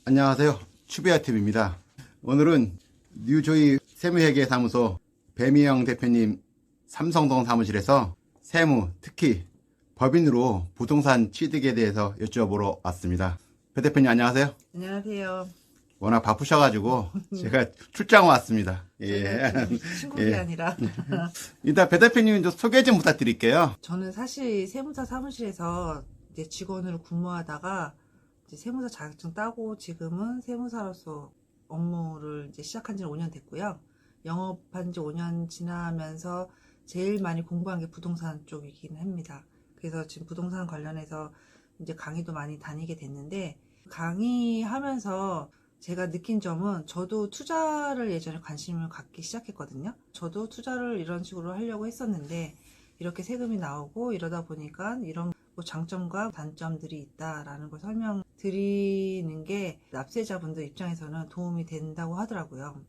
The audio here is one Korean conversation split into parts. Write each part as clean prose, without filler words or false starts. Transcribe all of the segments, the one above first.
안녕하세요. 추비아TV입니다. 오늘은 뉴조이 세무회계사무소 배미영 대표님 삼성동 사무실에서 세무, 특히 법인으로 부동산 취득에 대해서 여쭤보러 왔습니다. 배 대표님 안녕하세요. 안녕하세요. 워낙 바쁘셔가지고 제가 출장 왔습니다. 예. 친구이 예. 아니라 일단 배 대표님 좀 소개 좀 부탁드릴게요. 저는 사실 세무사 사무실에서 이제 직원으로 근무하다가 이제 세무사 자격증 따고 지금은 세무사로서 업무를 이제 시작한 지 5년 됐고요. 영업한 지 5년 지나면서 제일 많이 공부한 게 부동산 쪽이긴 합니다. 그래서 지금 부동산 관련해서 이제 강의도 많이 다니게 됐는데, 강의하면서 제가 느낀 점은, 저도 투자를 예전에 관심을 갖기 시작했거든요. 저도 투자를 이런 식으로 하려고 했었는데 이렇게 세금이 나오고 이러다 보니까 이런 뭐 장점과 단점들이 있다라는 걸 설명드리는 게 납세자분들 입장에서는 도움이 된다고 하더라고요.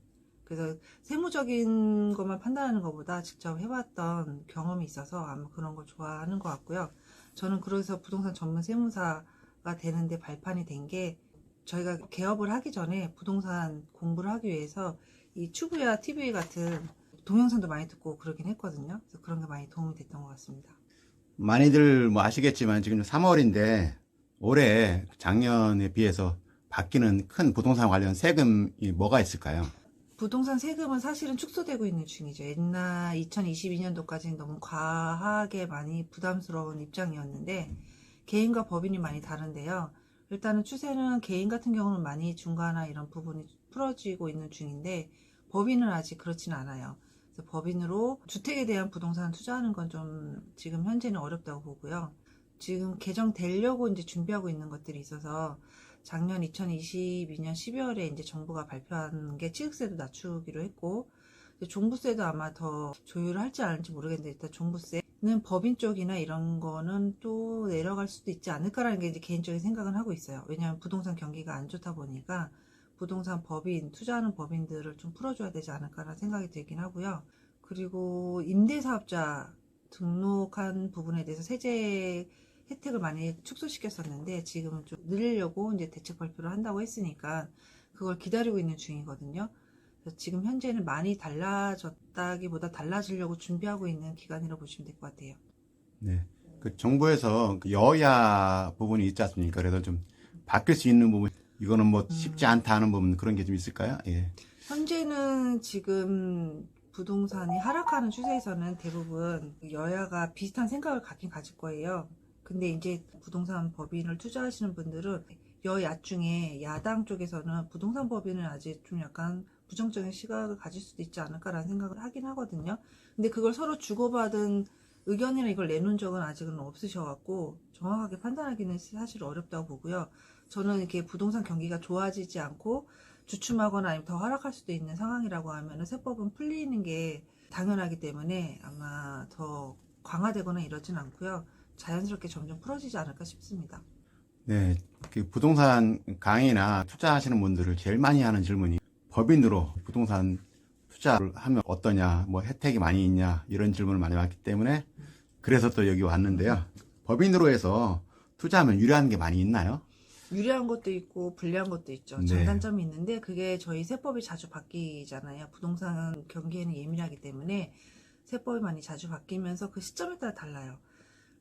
그래서 세무적인 것만 판단하는 것보다 직접 해봤던 경험이 있어서 아마 그런 걸 좋아하는 것 같고요. 저는 그래서 부동산 전문 세무사가 되는데 발판이 된 게, 저희가 개업을 하기 전에 부동산 공부를 하기 위해서 이 튜브야 TV 같은 동영상도 많이 듣고 그러긴 했거든요. 그래서 그런 게 많이 도움이 됐던 것 같습니다. 많이들 뭐 아시겠지만 지금 3월인데 올해 작년에 비해서 바뀌는 큰 부동산 관련 세금이 뭐가 있을까요? 부동산 세금은 사실은 축소되고 있는 중이죠. 옛날 2022년도까지는 너무 과하게 많이 부담스러운 입장이었는데, 개인과 법인이 많이 다른데요. 일단은 추세는 개인 같은 경우는 많이 중과나 이런 부분이 풀어지고 있는 중인데, 법인은 아직 그렇지는 않아요. 그래서 법인으로 주택에 대한 부동산 투자하는 건 좀 지금 현재는 어렵다고 보고요. 지금 개정되려고 이제 준비하고 있는 것들이 있어서, 작년 2022년 12월에 이제 정부가 발표한 게 취득세도 낮추기로 했고, 종부세도 아마 더 조율을 할지 안 할지 모르겠는데, 일단 종부세는 법인 쪽이나 이런 거는 또 내려갈 수도 있지 않을까라는 게 이제 개인적인 생각은 하고 있어요. 왜냐하면 부동산 경기가 안 좋다 보니까 부동산 법인, 투자하는 법인들을 좀 풀어줘야 되지 않을까라는 생각이 들긴 하고요. 그리고 임대사업자 등록한 부분에 대해서 세제 혜택을 많이 축소시켰었는데, 지금은 좀 늘리려고 이제 대책 발표를 한다고 했으니까 그걸 기다리고 있는 중이거든요. 그래서 지금 현재는 많이 달라졌다기보다 달라지려고 준비하고 있는 기간이라고 보시면 될 것 같아요. 네. 그 정부에서 그 여야 부분이 있지 않습니까? 그래서 좀 바뀔 수 있는 부분, 이거는 뭐 쉽지 않다 하는 부분 그런 게 좀 있을까요? 예. 현재는 지금 부동산이 하락하는 추세에서는 대부분 여야가 비슷한 생각을 갖긴 가질 거예요. 근데 이제 부동산 법인을 투자하시는 분들은 여야 중에 야당 쪽에서는 부동산 법인은 아직 좀 약간 부정적인 시각을 가질 수도 있지 않을까라는 생각을 하긴 하거든요. 근데 그걸 서로 주고받은 의견이나 이걸 내놓은 적은 아직은 없으셔갖고 정확하게 판단하기는 사실 어렵다고 보고요. 저는 이렇게 부동산 경기가 좋아지지 않고 주춤하거나 아니면 더 하락할 수도 있는 상황이라고 하면 세법은 풀리는 게 당연하기 때문에 아마 더 강화되거나 이러진 않고요. 자연스럽게 점점 풀어지지 않을까 싶습니다. 네. 그 부동산 강의나 투자하시는 분들을 제일 많이 하는 질문이 법인으로 부동산 투자를 하면 어떠냐, 뭐 혜택이 많이 있냐, 이런 질문을 많이 받기 때문에 그래서 또 여기 왔는데요. 법인으로 해서 투자하면 유리한 게 많이 있나요? 유리한 것도 있고 불리한 것도 있죠. 네. 장단점이 있는데 그게 저희 세법이 자주 바뀌잖아요. 부동산 경기에는 예민하기 때문에 세법이 많이 자주 바뀌면서 그 시점에 따라 달라요.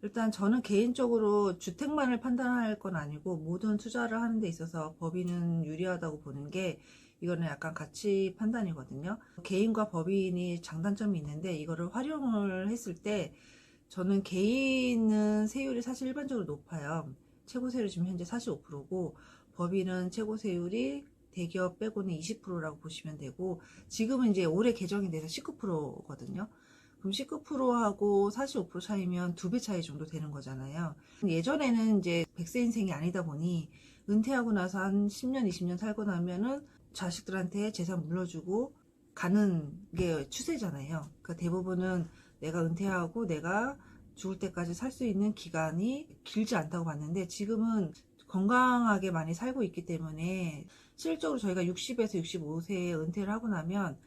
일단 저는 개인적으로 주택만을 판단할 건 아니고 모든 투자를 하는 데 있어서 법인은 유리하다고 보는 게, 이거는 약간 가치 판단이거든요. 개인과 법인이 장단점이 있는데 이거를 활용을 했을 때, 저는 개인은 세율이 사실 일반적으로 높아요. 최고 세율이 지금 현재 45%고 법인은 최고 세율이 대기업 빼고는 20%라고 보시면 되고, 지금은 이제 올해 개정이 돼서 19%거든요. 그럼 19%하고 45% 차이면 2배 차이 정도 되는 거잖아요. 예전에는 이제 100세 인생이 아니다 보니 은퇴하고 나서 한 10년, 20년 살고 나면은 자식들한테 재산 물려주고 가는 게 추세잖아요. 그러니까 대부분은 내가 은퇴하고 내가 죽을 때까지 살 수 있는 기간이 길지 않다고 봤는데, 지금은 건강하게 많이 살고 있기 때문에 실질적으로 저희가 60에서 65세에 은퇴를 하고 나면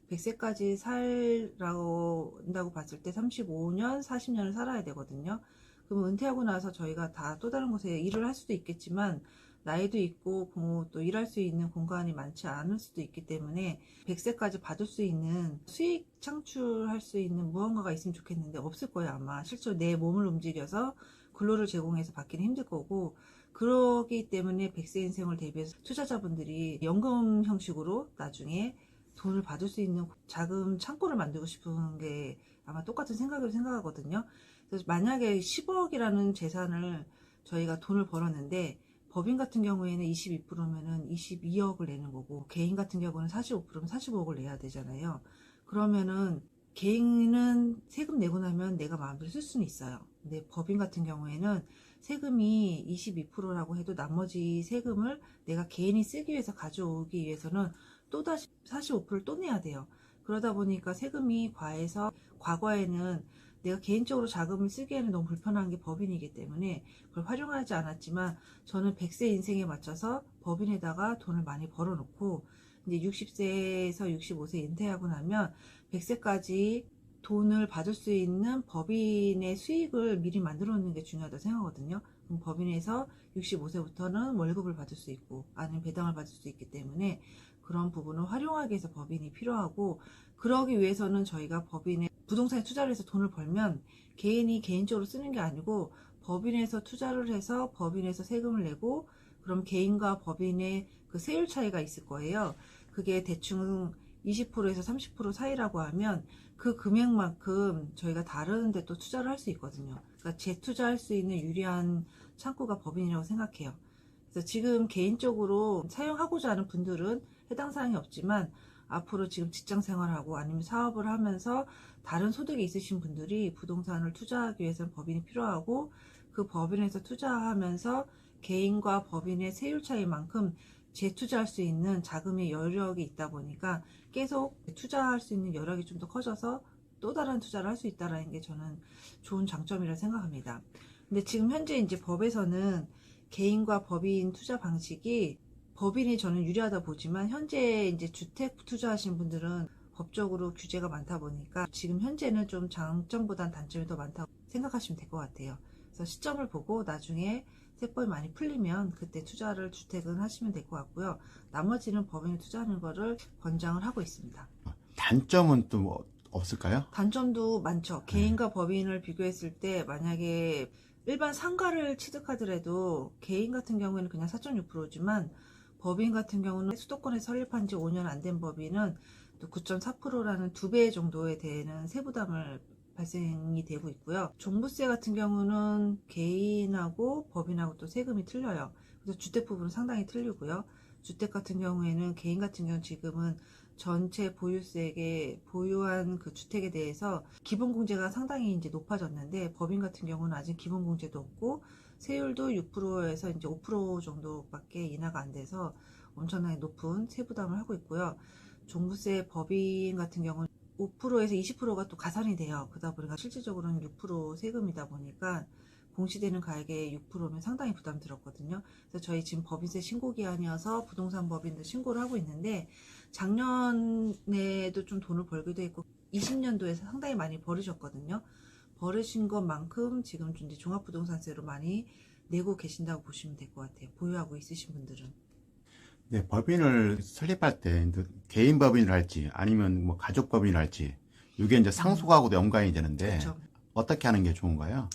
100세까지 살라고 한다고 봤을 때 35년, 40년을 살아야 되거든요. 그럼 은퇴하고 나서 저희가 다 또 다른 곳에 일을 할 수도 있겠지만 나이도 있고 또 일할 수 있는 공간이 많지 않을 수도 있기 때문에 100세까지 받을 수 있는 수익 창출할 수 있는 무언가가 있으면 좋겠는데 없을 거예요. 아마 실제로 내 몸을 움직여서 근로를 제공해서 받기는 힘들 거고, 그러기 때문에 100세 인생을 대비해서 투자자분들이 연금 형식으로 나중에 돈을 받을 수 있는 자금 창고를 만들고 싶은 게 아마 똑같은 생각으로 생각하거든요. 그래서 만약에 10억이라는 재산을 저희가 돈을 벌었는데, 법인 같은 경우에는 22%면은 22억을 내는 거고, 개인 같은 경우는 45%면 45억을 내야 되잖아요. 그러면은 개인은 세금 내고 나면 내가 마음대로 쓸 수는 있어요. 근데 법인 같은 경우에는 세금이 22%라고 해도 나머지 세금을 내가 개인이 쓰기 위해서 가져오기 위해서는 또다시 45%를 또 내야 돼요. 그러다 보니까 세금이 과해서, 과거에는 내가 개인적으로 자금을 쓰기에는 너무 불편한 게 법인이기 때문에 그걸 활용하지 않았지만, 저는 100세 인생에 맞춰서 법인에다가 돈을 많이 벌어놓고 이제 60세에서 65세 은퇴하고 나면 100세까지 돈을 받을 수 있는 법인의 수익을 미리 만들어 놓는 게 중요하다고 생각하거든요. 그럼 법인에서 65세부터는 월급을 받을 수 있고 아니면 배당을 받을 수 있기 때문에 그런 부분을 활용하기 위해서 법인이 필요하고, 그러기 위해서는 저희가 법인에 부동산에 투자를 해서 돈을 벌면 개인이 개인적으로 쓰는 게 아니고 법인에서 투자를 해서 법인에서 세금을 내고, 그럼 개인과 법인의 그 세율 차이가 있을 거예요. 그게 대충 20%에서 30% 사이라고 하면 그 금액만큼 저희가 다른 데 또 투자를 할 수 있거든요. 그러니까 재투자할 수 있는 유리한 창구가 법인이라고 생각해요. 그래서 지금 개인적으로 사용하고자 하는 분들은 해당 사항이 없지만, 앞으로 지금 직장 생활하고 아니면 사업을 하면서 다른 소득이 있으신 분들이 부동산을 투자하기 위해서는 법인이 필요하고, 그 법인에서 투자하면서 개인과 법인의 세율 차이만큼 재투자할 수 있는 자금의 여력이 있다 보니까 계속 투자할 수 있는 여력이 좀 더 커져서 또 다른 투자를 할 수 있다는 게 저는 좋은 장점이라 생각합니다. 근데 지금 현재 이제 법에서는 개인과 법인 투자 방식이, 법인이 저는 유리하다 보지만 현재 이제 주택 투자하시는 분들은 법적으로 규제가 많다 보니까 지금 현재는 좀 장점보단 단점이 더 많다고 생각하시면 될 것 같아요. 그래서 시점을 보고 나중에 세법이 많이 풀리면 그때 투자를 주택은 하시면 될 것 같고요. 나머지는 법인에 투자하는 거를 권장을 하고 있습니다. 단점은 또 없을까요? 단점도 많죠. 개인과 법인을 비교했을 때 만약에 일반 상가를 취득하더라도 개인 같은 경우에는 그냥 4.6%지만 법인 같은 경우는 수도권에 설립한 지 5년 안 된 법인은 또 9.4%라는 2배 정도에 되는 세부담을 발생이 되고 있고요. 종부세 같은 경우는 개인하고 법인하고 또 세금이 틀려요. 그래서 주택 부분은 상당히 틀리고요. 주택 같은 경우에는 개인 같은 경우는 지금은 전체 보유세액에 보유한 그 주택에 대해서 기본공제가 상당히 이제 높아졌는데, 법인 같은 경우는 아직 기본공제도 없고 세율도 6%에서 이제 5% 정도밖에 인하가 안 돼서 엄청나게 높은 세부담을 하고 있고요. 종부세 법인 같은 경우는 5%에서 20%가 또 가산이 돼요. 그러다 보니까 실질적으로는 6% 세금이다 보니까 공시되는 가액의 6%면 상당히 부담 들었거든요. 그래서 저희 지금 법인세 신고 기한이어서 부동산 법인도 신고를 하고 있는데, 작년에도 좀 돈을 벌기도 했고 20년도에 상당히 많이 벌으셨거든요. 벌으신 것만큼 지금 이제 종합부동산세로 많이 내고 계신다고 보시면 될 것 같아요. 보유하고 있으신 분들은. 네, 법인을 설립할 때 개인 법인을 할지 아니면 뭐 가족 법인을 할지 이게 이제 상속하고도 연관이 되는데 그렇죠. 어떻게 하는 게 좋은가요?